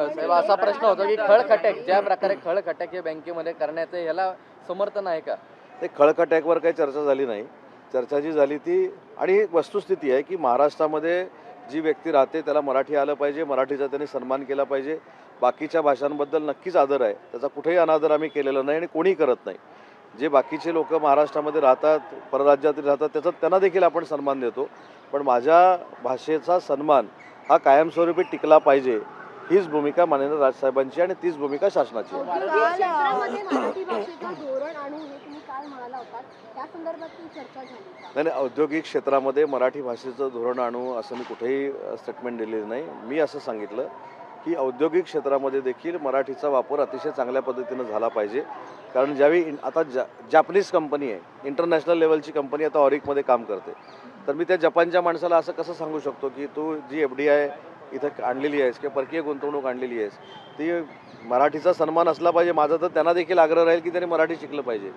साहेब असा प्रश्न होतो की खळखटक ज्या प्रकारे खळखटक हे बँकेमध्ये करण्याचं याला समर्थन आहे का? ते खळखटॅकवर काही चर्चा झाली नाही. चर्चा जी झाली ती आणि एक वस्तुस्थिती आहे की महाराष्ट्रामध्ये जी व्यक्ती राहते त्याला मराठी आलं पाहिजे, मराठीचा त्यांनी सन्मान केला पाहिजे. बाकीच्या भाषांबद्दल नक्कीच आदर आहे, त्याचा कुठेही अनादर आम्ही केलेला नाही आणि कोणीही करत नाही. जे बाकीचे लोक महाराष्ट्रामध्ये राहतात, परराज्यातील राहतात, त्याचा त्यांना देखील आपण सन्मान देतो. पण माझ्या भाषेचा सन्मान हा कायमस्वरूपी टिकला पाहिजे, हीच भूमिका माननीय राजसाहेबांची आणि तीच भूमिका शासनाची आहे. औद्योगिक क्षेत्रामध्ये मराठी भाषेचं धोरण आणू हे तुम्ही काल म्हणाला होता, त्या संदर्भात ती चर्चा झाली का? नाही, औद्योगिक क्षेत्रामध्ये मराठी भाषेचं धोरण आणू असं मी कुठेही स्टेटमेंट दिलेलं नाही. मी असं सांगितलं की औद्योगिक क्षेत्रामध्ये देखील मराठीचा वापर अतिशय चांगल्या पद्धतीनं झाला पाहिजे. कारण ज्यावेळी आता जापनीज कंपनी आहे, इंटरनॅशनल लेवलची कंपनी आता ऑरिकमध्ये काम करते, तर मी त्या जपानच्या माणसाला असं कसं सांगू शकतो की तू जी FDI इथं आणलेली आहेस किंवा परकीय गुंतवणूक आणलेली आहेस ती मराठीचा सन्मान असला पाहिजे. माझा तर त्यांना देखील आग्रह राहील की त्यांनी मराठी शिकलं पाहिजे.